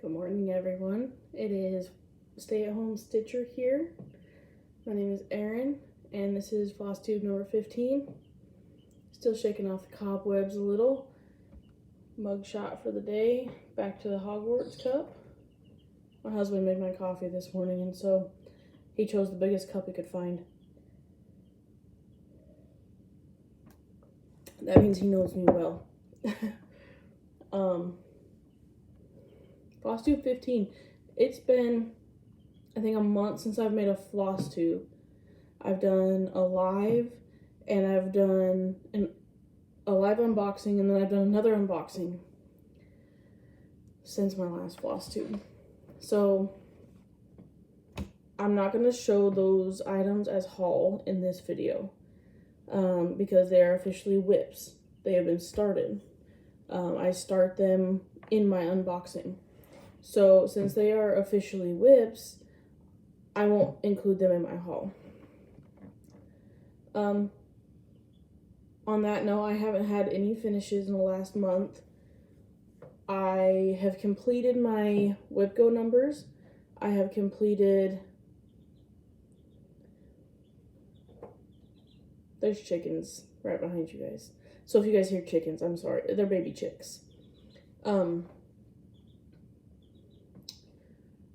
Good morning, everyone. It is stay-at-home stitcher here. My name is Erin, and this is Flosstube number 15. Still shaking off the cobwebs a little. Mug shot for the day. Back to the Hogwarts cup. My husband made my coffee this morning, and so he chose the biggest cup he could find. That means he knows me well. Flosstube 15. It's been, I think, a month since I've made a Flosstube. I've done a live, and I've done a live unboxing, and then I've done another unboxing since my last Flosstube. So I'm not going to show those items as haul in this video because they are officially whips. They have been started. I start them in my unboxing. So since they are officially whips, I won't include them in my haul. On that note, I haven't had any finishes in the last month. I have completed my whip go numbers. I have completed... There's chickens right behind you guys. So if you guys hear chickens, I'm sorry. They're baby chicks.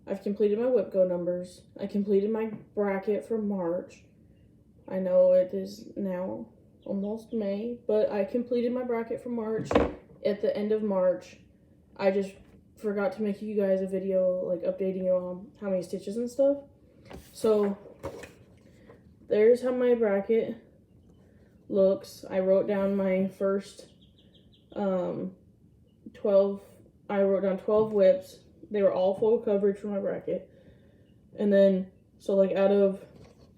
I've completed my whip go numbers. I completed my bracket for March. I know it is now almost May, but I completed my bracket for March at the end of March. I just forgot to make you guys a video like updating you on how many stitches and stuff. So there's how my bracket looks. I wrote down my first 12. I wrote down 12 whips. They were all full coverage for my bracket. And then, so like out of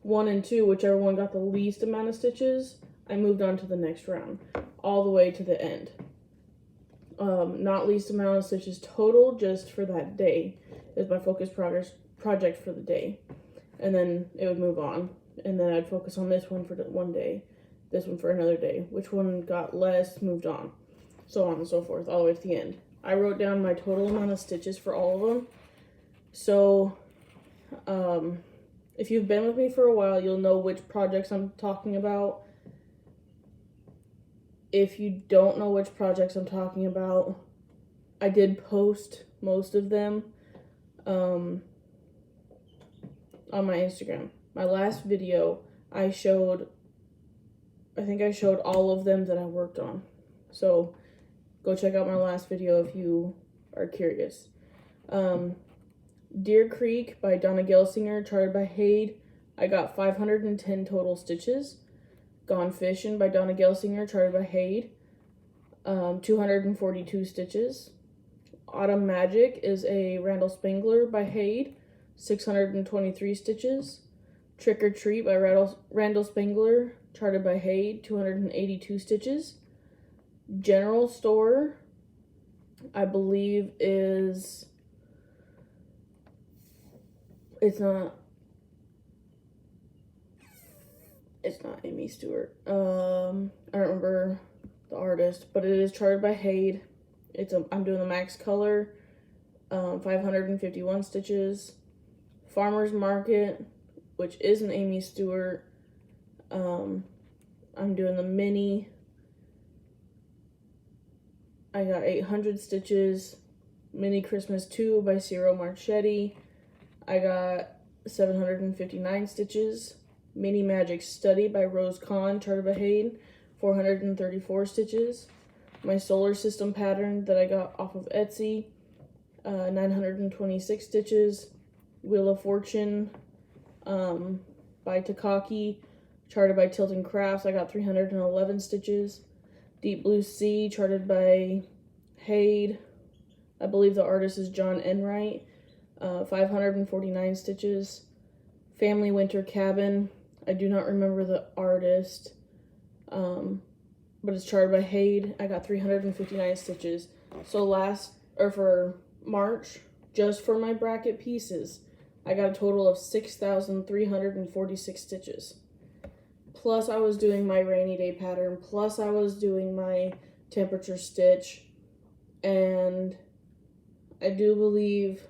1 and 2, whichever one got the least amount of stitches, I moved on to the next round, all the way to the end. Not least amount of stitches total, just for that day, is my focus project for the day. And then it would move on. And then I'd focus on this one for one day, this one for another day. Which one got less, moved on. So on and so forth, all the way to the end. I wrote down my total amount of stitches for all of them. So, if you've been with me for a while, you'll know which projects I'm talking about. If you don't know which projects I'm talking about, I did post most of them on my Instagram. My last video, I think I showed all of them that I worked on. So go check out my last video if you are curious. Deer Creek by Donna Gelsinger, charted by Haid. I got 510 total stitches. Gone Fishing by Donna Gelsinger, charted by Haid. 242 stitches. Autumn Magic is a Randall Spangler by Haid. 623 stitches. Trick or Treat by Randall Spangler, charted by Haid. 282 stitches. General Store, I believe is, it's not Amy Stewart. I don't remember the artist, but it is charted by Haid. I'm doing the max color, 551 stitches. Farmer's Market, which is an Amy Stewart. I'm doing the mini. I got 800 stitches. Mini Christmas 2 by Ciro Marchetti. I got 759 stitches. Mini Magic Study by Rose Kahn, charted by Haid. 434 stitches. My Solar System pattern that I got off of Etsy. 926 stitches. Wheel of Fortune by Takaki, charted by Tilton Crafts. I got 311 stitches. Deep Blue Sea, charted by Haid. I believe the artist is John Enright. 549 stitches. Family Winter Cabin. I do not remember the artist, but it's charted by Haid. I got 359 stitches. So for March, just for my bracket pieces, I got a total of 6,346 stitches. Plus I was doing my rainy day pattern, plus I was doing my temperature stitch, and I do believe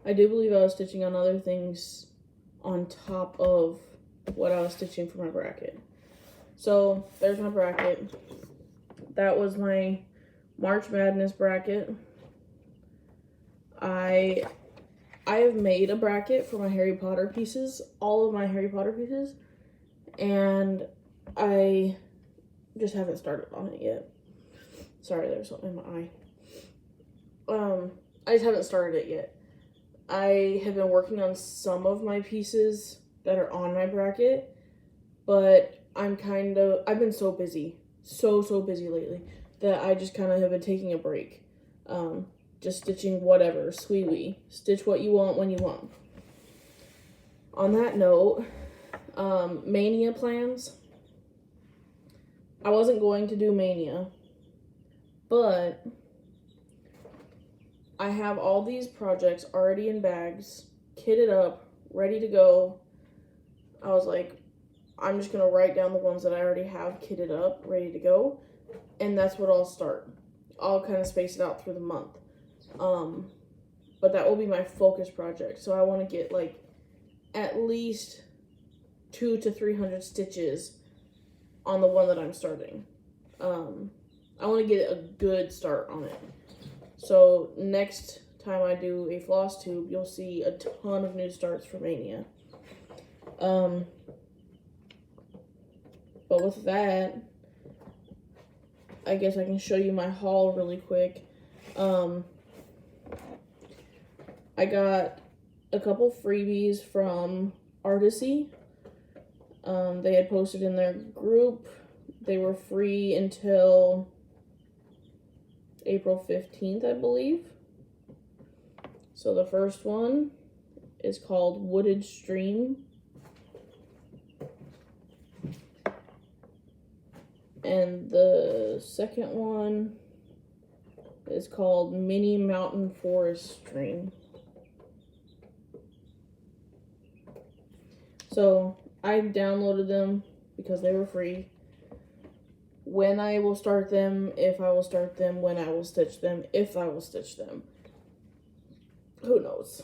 I was stitching on other things on top of what I was stitching for my bracket. So there's my bracket. That was my March Madness bracket. I have made a bracket for my Harry Potter pieces, all of my Harry Potter pieces, and I just haven't started on it yet. Sorry, there's something in my eye. I just haven't started it yet. I have been working on some of my pieces that are on my bracket, but I've been so busy, so busy lately, that I just kind of have been taking a break. Just stitching whatever, squee-wee. Stitch what you want when you want. On that note, Maynia plans. I wasn't going to do Maynia, but I have all these projects already in bags, kitted up, ready to go. I was like, I'm just going to write down the ones that I already have kitted up, ready to go, and that's what I'll start. I'll kind of space it out through the month. But that will be my focus project. So I want to get like at least 200 to 300 stitches on the one that I'm starting. I want to get a good start on it. So next time I do a Flosstube, you'll see a ton of new starts for Maynia. But with that, I guess I can show you my haul really quick. I got a couple freebies from Artisy. They had posted in their group. They were free until April 15th, I believe. So the first one is called Wooded Stream. And the second one is called Mini Mountain Forest Stream. So I downloaded them because they were free. When I will start them, if I will start them, when I will stitch them, if I will stitch them. Who knows?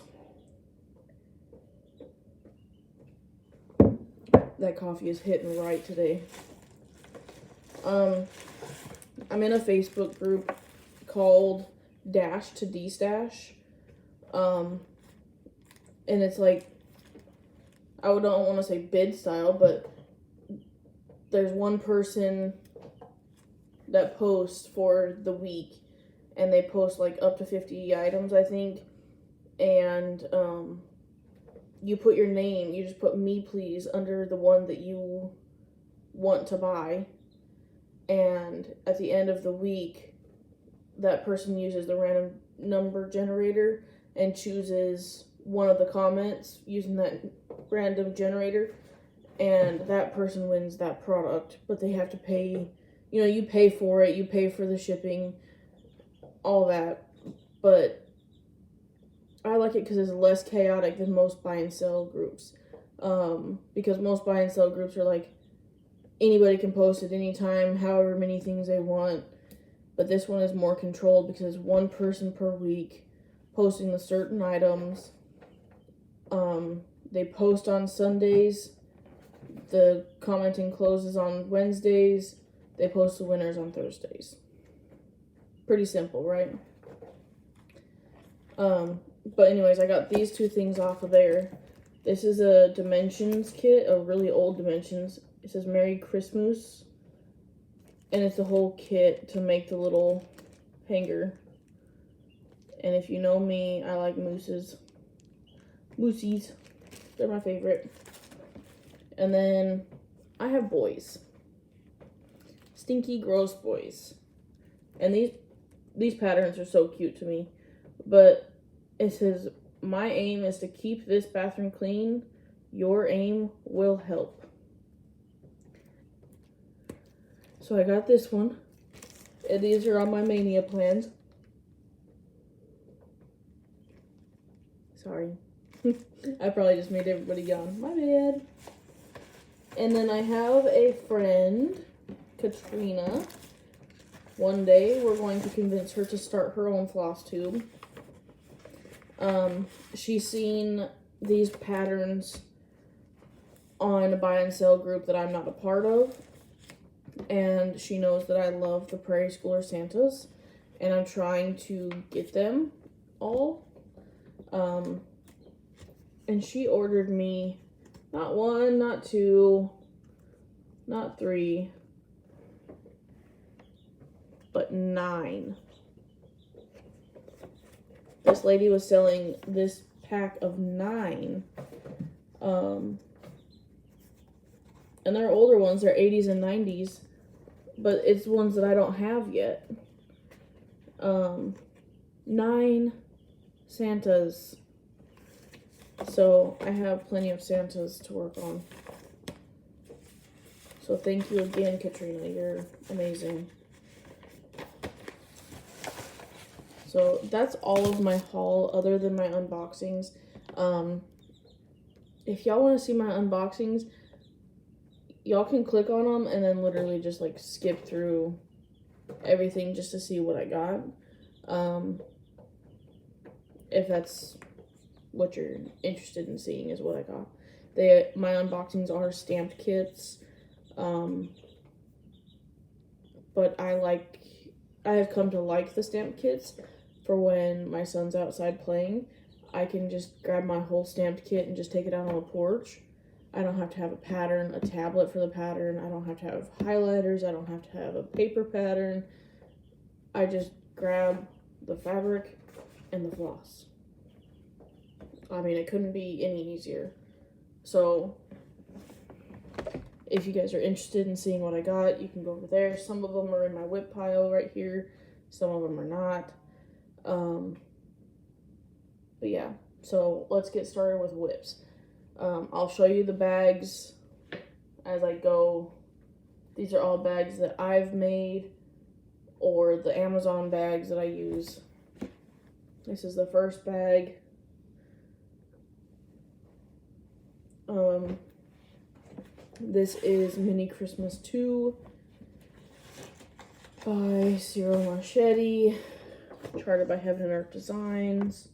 That coffee is hitting right today. I'm in a Facebook group called Dash to D-Stash. And it's like, I don't want to say bid style, but there's one person that posts for the week, and they post like up to 50 items, I think, and you put your name, you just put me please under the one that you want to buy, and at the end of the week, that person uses the random number generator and chooses one of the comments using that random generator, and that person wins that product. But they have to pay, you know, you pay for it, you pay for the shipping, all that. But I like it because it's less chaotic than most buy and sell groups, because most buy and sell groups are like anybody can post at any time however many things they want, but this one is more controlled because it's one person per week posting the certain items. They post on Sundays, the commenting closes on Wednesdays, they post the winners on Thursdays. Pretty simple, right? But anyways, I got these two things off of there. This is a Dimensions kit, a really old Dimensions. It says Merry Christmas, and it's a whole kit to make the little hanger. And if you know me, I like mooses. Moosies. They're my favorite. And then I have boys. Stinky, gross boys. And these patterns are so cute to me. But it says, my aim is to keep this bathroom clean. Your aim will help. So I got this one. And these are on my Maynia plans. Sorry. I probably just made everybody yawn. My bad. And then I have a friend, Katrina. one day we're going to convince her to start her own Flosstube. She's seen these patterns on a buy and sell group that I'm not a part of, and she knows that I love the Prairie Schooler Santas, and I'm trying to get them all. And she ordered me not 1, not 2, not 3, but 9. This lady was selling this pack of 9. And they're older ones, they're 80s and 90s, but it's ones that I don't have yet. 9 Santas. So I have plenty of Santas to work on. So thank you again, Katrina. You're amazing. So that's all of my haul other than my unboxings. If y'all want to see my unboxings, y'all can click on them and then literally just like skip through everything just to see what I got. If that's what you're interested in seeing, is what I got. My unboxings are stamped kits. But I have come to like the stamped kits for when my son's outside playing. I can just grab my whole stamped kit and just take it out on the porch. I don't have to have a pattern, a tablet for the pattern. I don't have to have highlighters. I don't have to have a paper pattern. I just grab the fabric and the floss. I mean, it couldn't be any easier. So, if you guys are interested in seeing what I got, you can go over there. Some of them are in my whip pile right here. Some of them are not. But yeah, so let's get started with whips. I'll show you the bags as I go. These are all bags that I've made or the Amazon bags that I use. This is the first bag. This is Mini Christmas 2 by Ciro Marchetti, charted by Heaven and Earth Designs.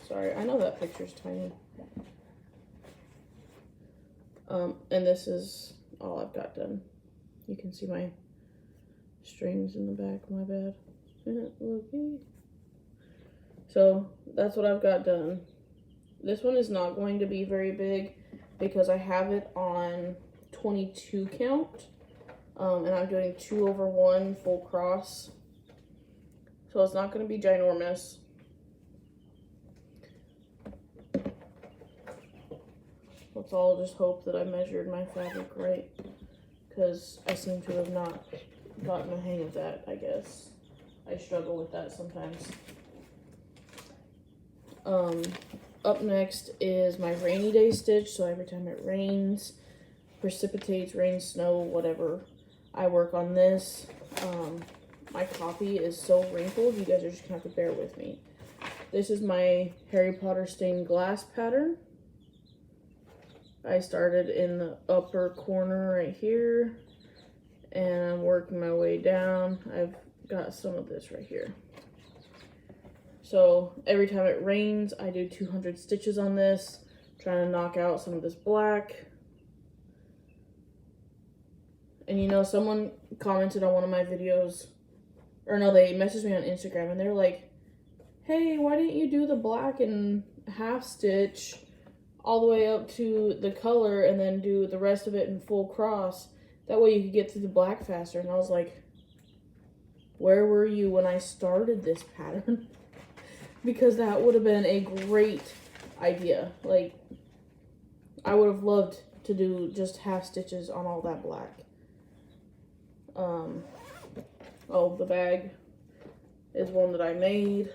Sorry, I know that picture's tiny. And this is all I've got done. You can see my strings in the back, my bad. Okay. So, that's what I've got done. This one is not going to be very big because I have it on 22 count. And I'm doing 2/1 full cross. So, it's not going to be ginormous. Let's all just hope that I measured my fabric right, because I seem to have not gotten the hang of that, I guess. I struggle with that sometimes. Up next is my rainy day stitch. So every time it rains, precipitates, rains, snow, whatever, I work on this. My copy is so wrinkled, you guys are just gonna have to bear with me. This is my Harry Potter stained glass pattern. I started in the upper corner right here, and I'm working my way down. I've got some of this right here. So every time it rains, I do 200 stitches on this, trying to knock out some of this black. And you know, someone commented on one of my videos, or no, they messaged me on Instagram, and they're like, hey, why didn't you do the black and half stitch all the way up to the color and then do the rest of it in full cross? That way you could get through the black faster. And I was like, where were you when I started this pattern? Because that would have been a great idea. Like, I would have loved to do just half stitches on all that black. Oh, the bag is one that I made.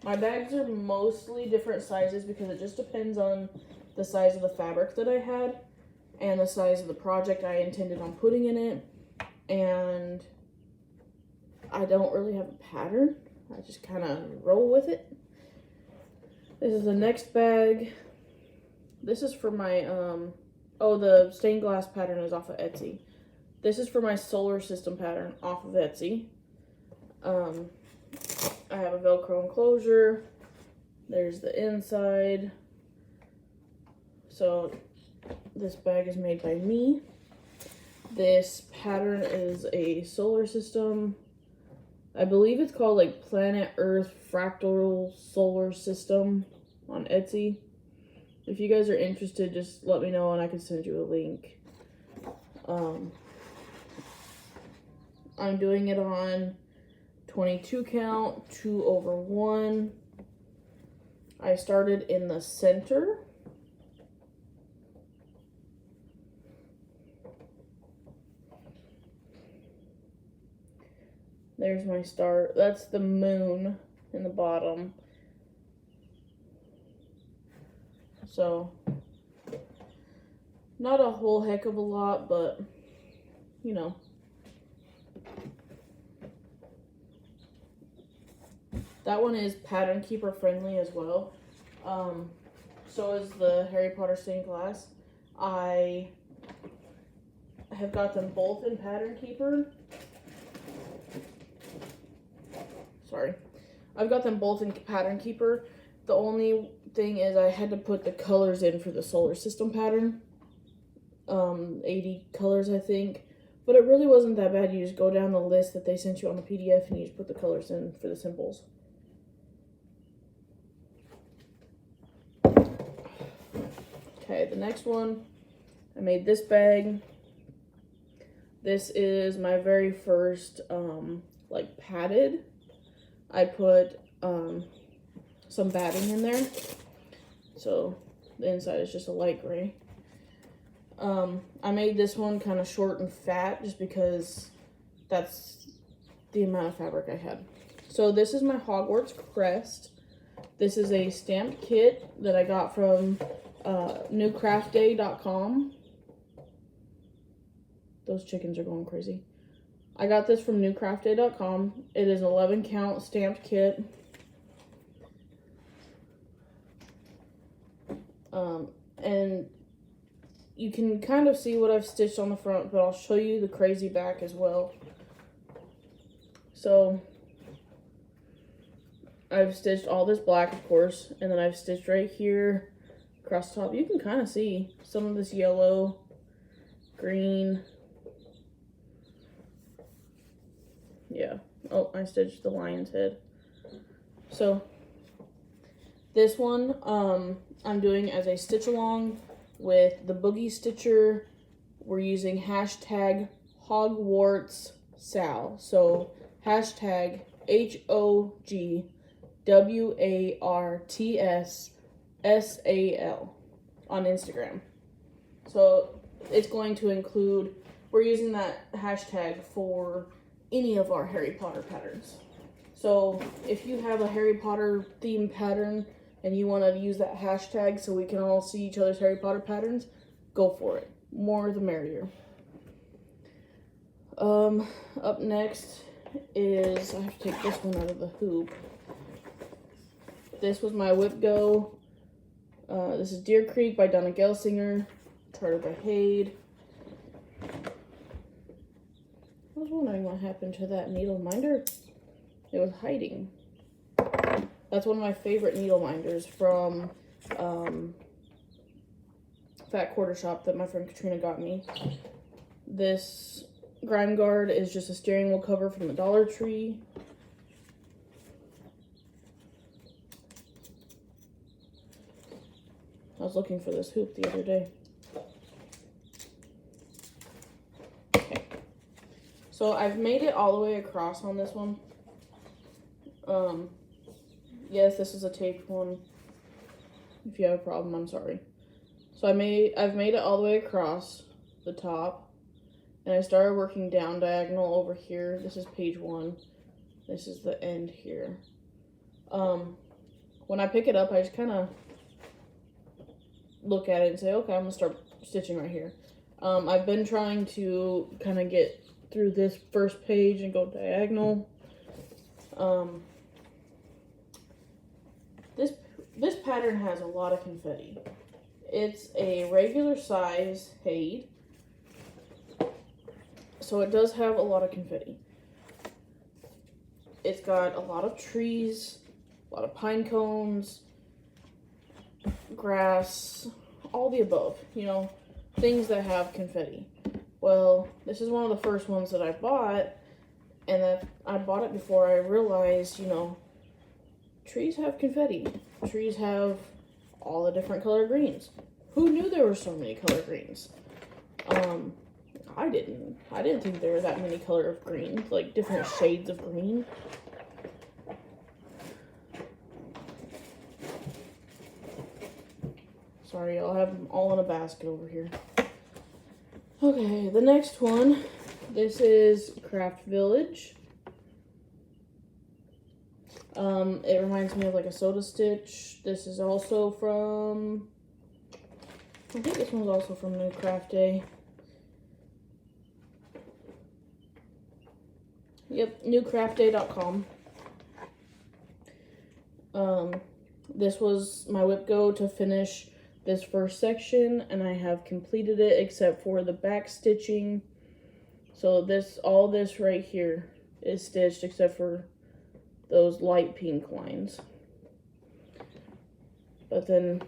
My bags are mostly different sizes because it just depends on the size of the fabric that I had and the size of the project I intended on putting in it. And I don't really have a pattern. I just kind of roll with it. This is the next bag. This is for my, oh, the stained glass pattern is off of Etsy. This is for my solar system pattern off of Etsy. I have a Velcro enclosure. There's the inside. So this bag is made by me. This pattern is a solar system. I believe it's called like Planet Earth Fractal Solar System on Etsy. If you guys are interested, just let me know and I can send you a link. I'm doing it on 22 count, 2/1. I started in the center. There's my start. That's the moon in the bottom. So, not a whole heck of a lot, but, you know. That one is pattern keeper friendly as well. So is the Harry Potter stained glass. I have got them both in pattern keeper. Sorry. I've got them both in pattern keeper. The only thing is I had to put the colors in for the solar system pattern. 80 colors, I think. But it really wasn't that bad. You just go down the list that they sent you on the PDF and you just put the colors in for the symbols. Okay, the next one, I made this bag. This is my very first, like, padded. I put, some batting in there. So, the inside is just a light gray. I made this one kind of short and fat just because that's the amount of fabric I had. So, this is my Hogwarts Crest. This is a stamped kit that I got from newcraftday.com. Those chickens are going crazy. I got this from newcraftday.com. It is an 11 count stamped kit. And you can kind of see what I've stitched on the front, but I'll show you the crazy back as well. So I've stitched all this black, of course, and then I've stitched right here across the top. You can kind of see some of this yellow, green. Yeah. Oh, I stitched the lion's head. So this one, I'm doing as a stitch along with the Boogie Stitcher. We're using hashtag Hogwarts Sal. So hashtag HOGWARTSSAL on Instagram. So it's going to include, we're using that hashtag for any of our Harry Potter patterns. So if you have a Harry Potter themed pattern and you want to use that hashtag so we can all see each other's Harry Potter patterns, go for it. More the merrier. Up next is, I have to take this one out of the hoop. This was my Whip Go. This is Deer Creek by Donna Gelsinger, charted by Hayde. I was wondering what happened to that needle minder. It was hiding. That's one of my favorite needle minders from Fat Quarter Shop that my friend Katrina got me. This grime guard is just a steering wheel cover from the Dollar Tree. I was looking for this hoop the other day. Okay. So I've made it all the way across on this one. Yes, this is a taped one. If you have a problem, I'm sorry. So I've made it all the way across the top. And I started working down diagonal over here. This is page 1. This is the end here. When I pick it up, I just kind of look at it and say, okay, I'm going to start stitching right here. I've been trying to kind of get through this first page and go diagonal. This pattern has a lot of confetti. It's a regular size Haid. So it does have a lot of confetti. It's got a lot of trees, a lot of pine cones, grass, all the above, you know, things that have confetti. Well, this is one of the first ones that I bought, and that I bought it before I realized, you know, trees have confetti. Trees have all the different color greens. Who knew there were so many color greens? I didn't. I didn't think there were that many color of greens, like different shades of green. Sorry, I'll have them all in a basket over here. Okay, the next one. This is Craft Village. It reminds me of like a Soda Stitch. This is also from, I think this one's also from New Craft Day. Yep, newcraftday.com. This was my whip go to finish this first section, and I have completed it except for the back stitching. So all this right here is stitched except for those light pink lines. But then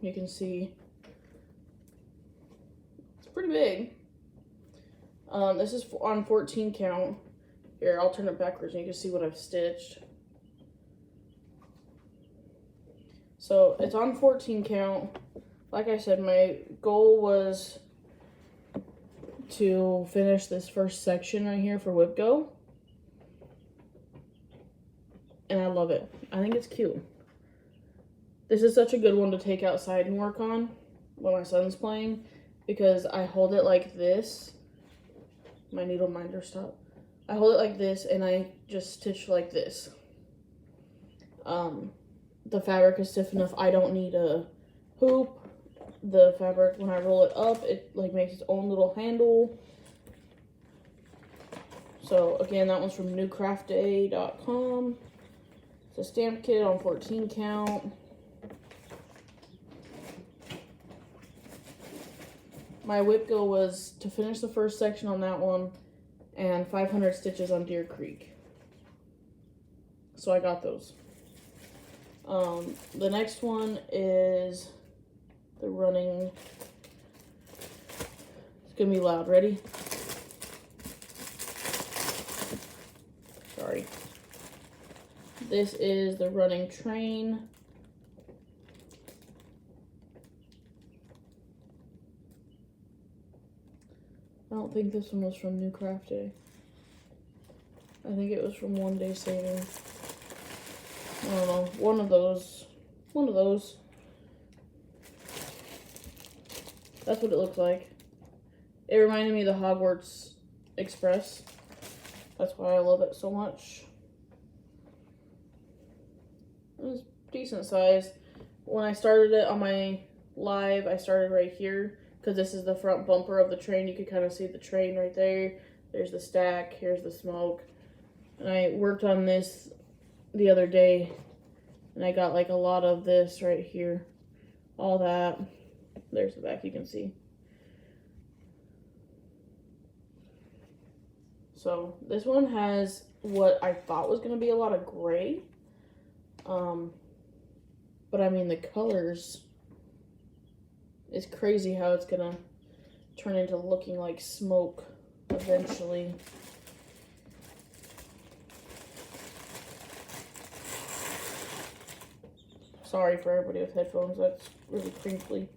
you can see it's pretty big. This is on 14 count. Here, I'll turn it backwards and you can see what I've stitched. So it's on 14 count. Like I said, my goal was to finish this first section right here for Whip Go. And I love it. I think it's cute. This is such a good one to take outside and work on when my son's playing, because I hold it like this. My needle minder stopped. I hold it like this and I just stitch like this. The fabric is stiff enough. I don't need a hoop. The fabric, when I roll it up, it like makes its own little handle. So again, that one's from newcraftday.com. It's a stamp kit on 14 count. My whip go was to finish the first section on that one and 500 stitches on Deer Creek. So I got those. The next one is the running. It's gonna be loud. Ready? Sorry. This is the running train. I don't think this one was from New Craft Day. I think it was from One Day Saving. I don't know. One of those. That's what it looks like. It reminded me of the Hogwarts Express. That's why I love it so much. It was decent size. When I started it on my live, I started right here, because this is the front bumper of the train. You could kind of see the train right there. There's the stack. Here's the smoke. And I worked on this the other day, and I got like a lot of this right here. All that. There's the back, you can see. So this one has what I thought was going to be a lot of gray. But I mean, the colors, it's crazy how it's going to turn into looking like smoke eventually. Sorry for everybody with headphones, that's really crinkly.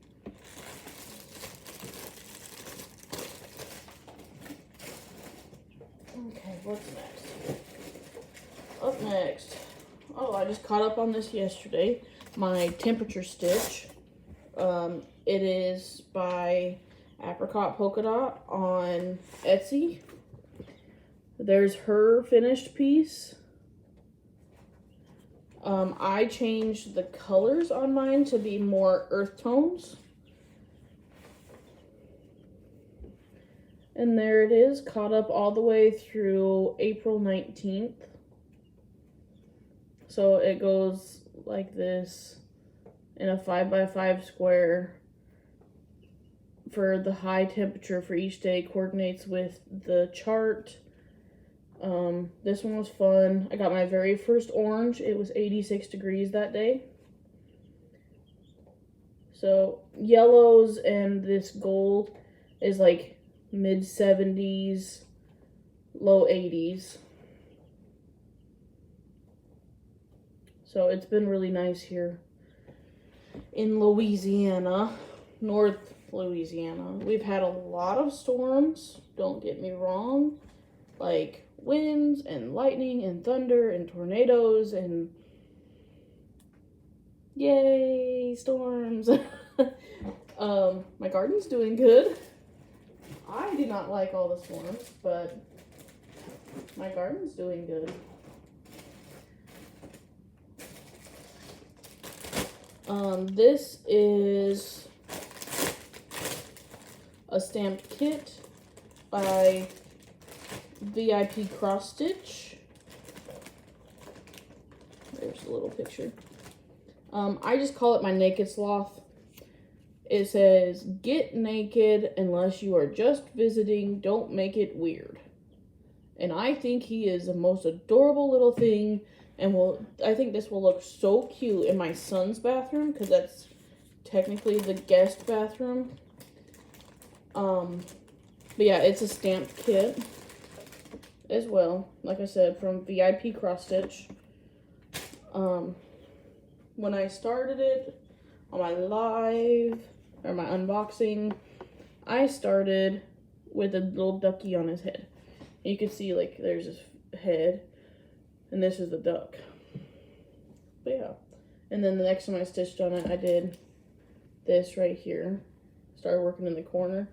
Okay, what's next? Up next. Oh, I just caught up on this yesterday. My temperature stitch. It is by Apricot Polka Dot on Etsy. There's her finished piece. I changed the colors on mine to be more earth tones. And there it is, caught up all the way through April 19th. So it goes like this in a 5x5 square. for the high temperature for each day coordinates with the chart. This one was fun. I got my very first orange. It was 86 degrees that day. So yellows and this gold is like mid 70s, low 80s. So it's been really nice here in Louisiana, North Louisiana. We've had a lot of storms, don't get me wrong, like winds and lightning and thunder and tornadoes and yay, storms. My garden's doing good. I do not like all the storms, but my garden's doing good. This is a stamped kit by VIP Cross Stitch. There's a little picture. I just call it my naked sloth. It says, "Get naked unless you are just visiting. Don't make it weird." And I think he is the most adorable little thing. And I think this will look so cute in my son's bathroom, because that's technically the guest bathroom. But yeah, it's a stamped kit as well. Like I said, from VIP Cross Stitch. When I started it on my live, or my unboxing, I started with a little ducky on his head. You can see, like, there's his head. And this is the duck. But yeah. And then the next time I stitched on it, I did this right here. Started working in the corner.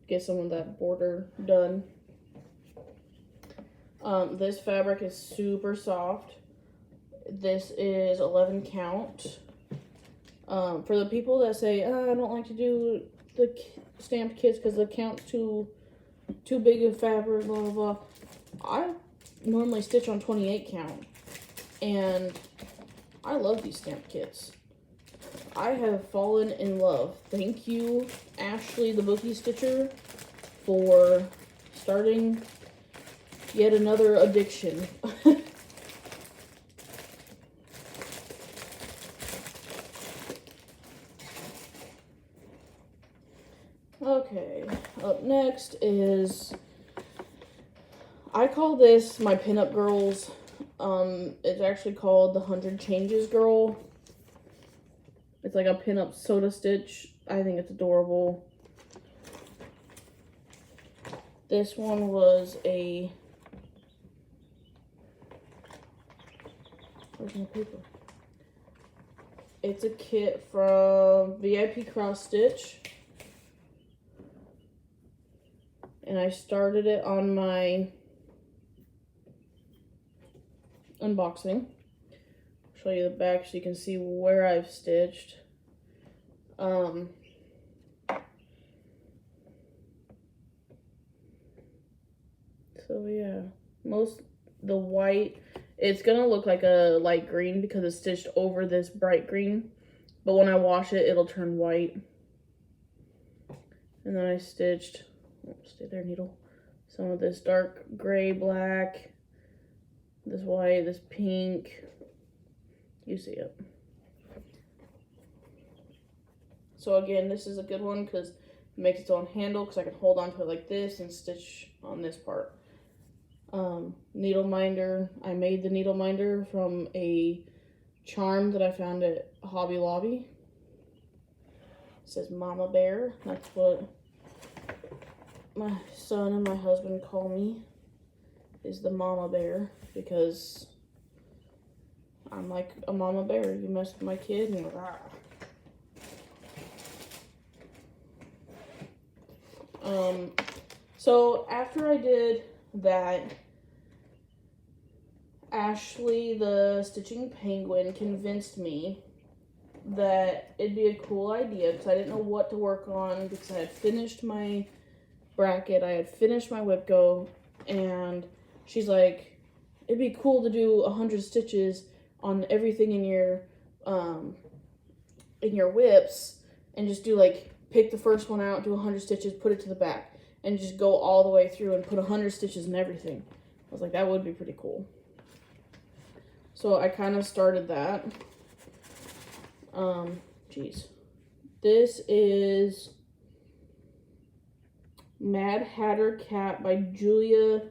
Get some of that border done. This fabric is super soft. This is 11 count. For the people that say, oh, I don't like to do the stamped kits because the count's too big of fabric, blah, blah, blah. I normally stitch on 28 count, and I love these stamp kits. I have fallen in love. Thank you, Ashley the Bookie Stitcher, for starting yet another addiction. Okay, up next is, I call this my Pinup Girls. It's actually called the 100 Changes Girl. It's like a pinup soda stitch. I think it's adorable. This one was a, where's my paper? It's a kit from VIP Cross Stitch. And I started it on my unboxing. I'll show you the back so you can see where I've stitched. So yeah, the white, it's gonna look like a light green because it's stitched over this bright green, but when I wash it, it'll turn white. And then I stitched, stay there, needle, some of this dark gray, black, this white, this pink. You see it. So again, this is a good one because it makes its own handle, because I can hold on to it like this and stitch on this part. Needle minder. I made the needle minder from a charm that I found at Hobby Lobby. It says Mama Bear. That's what my son and my husband call me, is the Mama Bear, because I'm like a mama bear. You mess with my kid and rah. So after I did that, Ashley the Stitching Penguin convinced me that it'd be a cool idea, because I didn't know what to work on, because I had finished my bracket, I had finished my whip go, and she's like, it'd be cool to do 100 stitches on everything in your whips, and just do like pick the first one out, do 100 stitches, put it to the back, and just go all the way through and put 100 stitches and everything. I was like, that would be pretty cool. So I kind of started that. Geez. This is Mad Hatter Cat by Julia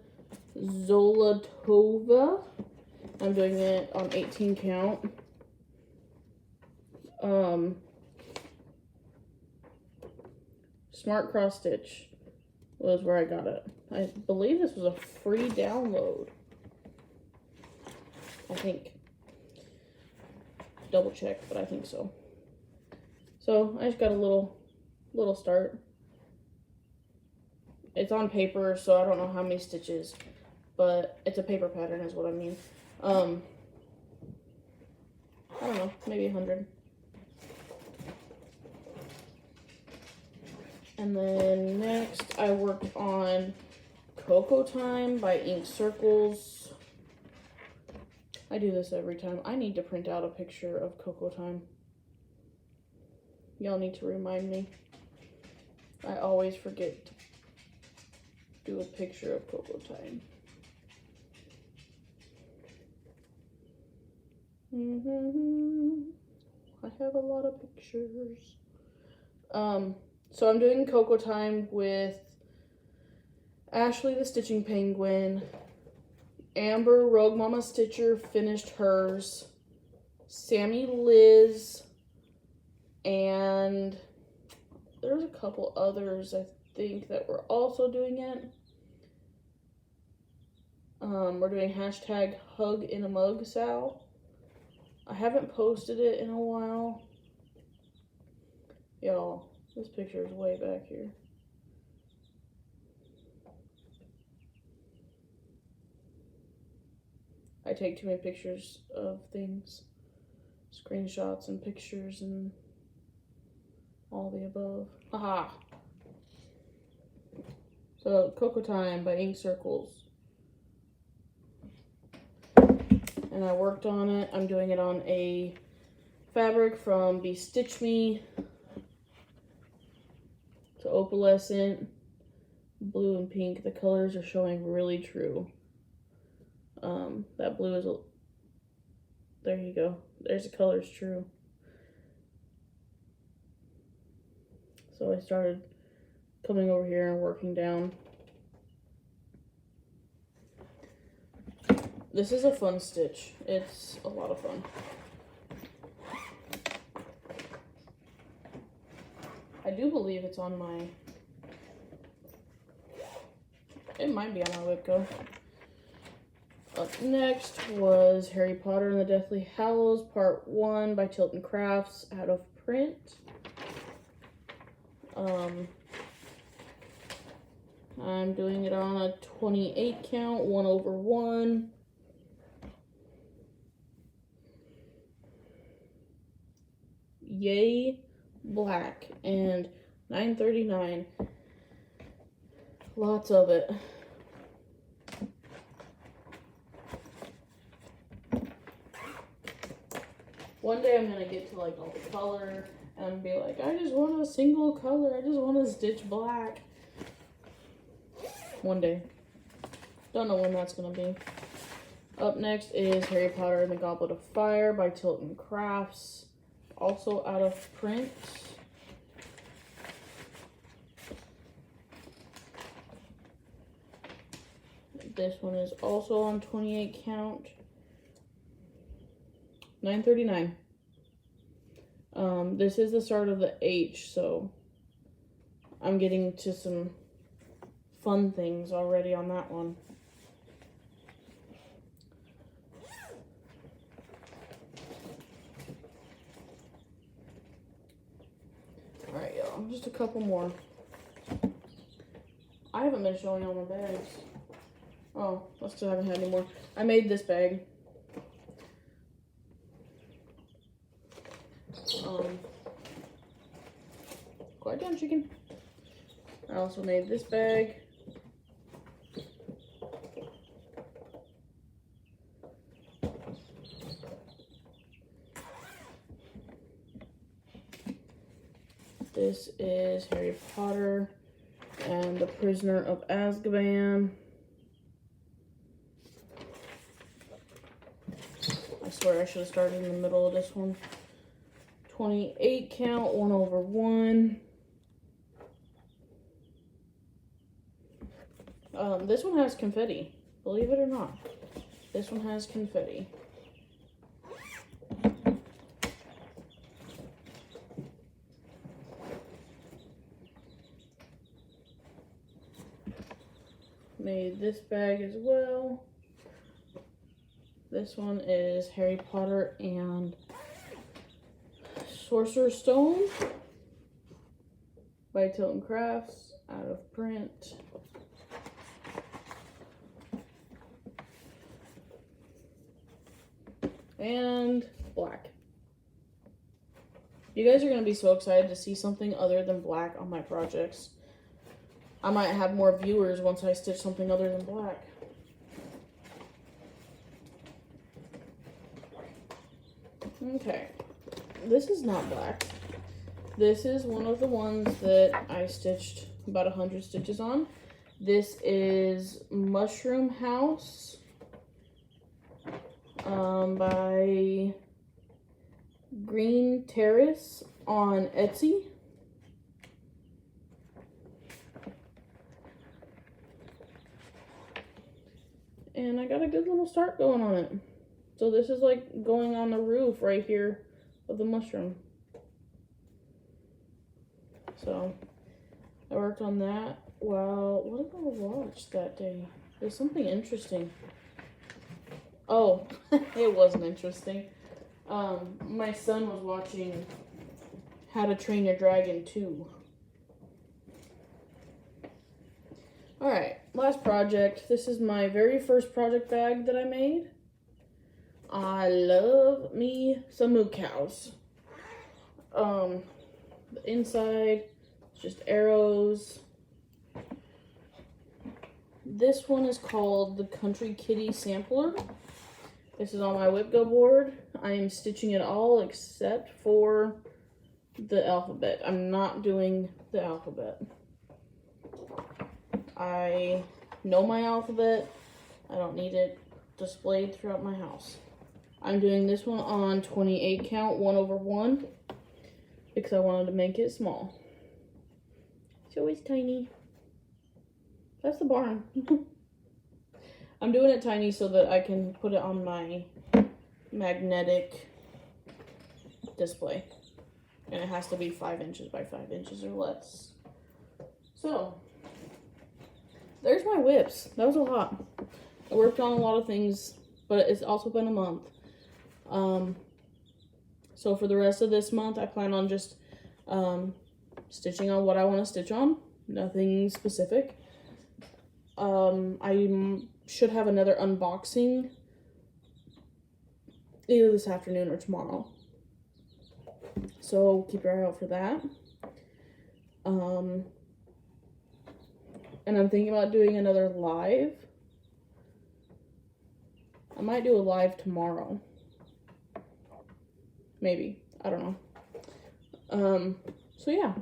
Zolatova. I'm doing it on 18 count. Smart Cross Stitch was where I got it. I believe this was a free download. I think. Double check, but I think so. So I just got a little start. It's on paper, so I don't know how many stitches, but it's a paper pattern is what I mean. I don't know, maybe 100. And then next I worked on Cocoa Time by Ink Circles. I do this every time. I need to print out a picture of Cocoa Time. Y'all need to remind me. I always forget to do a picture of Cocoa Time. I have a lot of pictures. So I'm doing Cocoa Time with Ashley the Stitching Penguin. Amber Rogue Mama Stitcher finished hers. Sammy Liz. And there's a couple others I think that were also doing it. We're doing hashtag Hug in a Mug Sal. I haven't posted it in a while. Y'all, this picture is way back here. I take too many pictures of things. Screenshots and pictures and all the above. Haha. So, Cocoa Time by Ink Circles. And I worked on it. I'm doing it on a fabric from Be Stitch Me. It's opalescent, blue and pink. The colors are showing really true. That blue is there you go. There's the colors true. So I started coming over here and working down. This is a fun stitch. It's a lot of fun. I do believe it's on my... It might be on my Whipco. Up next was Harry Potter and the Deathly Hallows Part 1 by Tilton Crafts, out of print. I'm doing it on a 28 count, 1/1. Yay Black, and $9.39. Lots of it. One day I'm gonna get to like all the color and be like, I just want a single color. I just want to stitch black. One day. Don't know when that's gonna be. Up next is Harry Potter and the Goblet of Fire by Tilton Crafts. Also out of print. This one is also on 28 count. $9.39. This is the start of the H, so I'm getting to some fun things already on that one. Alright, y'all, just a couple more. I haven't been showing all my bags. Oh, I still haven't had any more. I made this bag. Quiet down, chicken. I also made this bag. This is Harry Potter and the Prisoner of Azkaban. I swear I should have started in the middle of this one. 28 count, 1/1. This one has confetti, believe it or not. This one has confetti. Made this bag as well. This one is Harry Potter and Sorcerer's Stone by Tilton Crafts, out of print. And black. You guys are going to be so excited to see something other than black on my projects. I might have more viewers once I stitch something other than black. Okay, this is not black. This is one of the ones that I stitched about 100 stitches on. This is Mushroom House by Green Terrace on Etsy. And I got a good little start going on it. So this is like going on the roof right here of the mushroom. So I worked on that. Wow, what did I watch that day? There's something interesting. Oh, it wasn't interesting. My son was watching How to Train Your Dragon 2. Alright, last project. This is my very first project bag that I made. I love me some moo cows. The inside is just arrows. This one is called the Country Kitty Sampler. This is on my WhipGo board. I am stitching it all except for the alphabet. I'm not doing the alphabet. I know my alphabet. I don't need it displayed throughout my house. I'm doing this one on 28 count, 1/1, because I wanted to make it small. It's always tiny. That's the barn. I'm doing it tiny so that I can put it on my magnetic display. And it has to be 5 inches by 5 inches or less. So, there's my whips. That was a lot. I worked on a lot of things, but it's also been a month. So for the rest of this month, I plan on just stitching on what I want to stitch on. Nothing specific. I should have another unboxing either this afternoon or tomorrow. So keep your eye out for that. And I'm thinking about doing another live. I might do a live tomorrow. Maybe. I don't know. So yeah.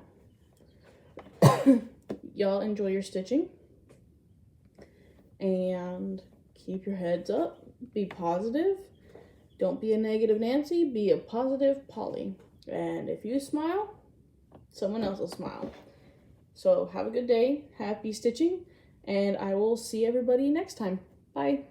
Y'all enjoy your stitching. And keep your heads up. Be positive. Don't be a negative Nancy. Be a positive Polly. And if you smile, someone else will smile. So have a good day. Happy stitching. And I will see everybody next time. Bye.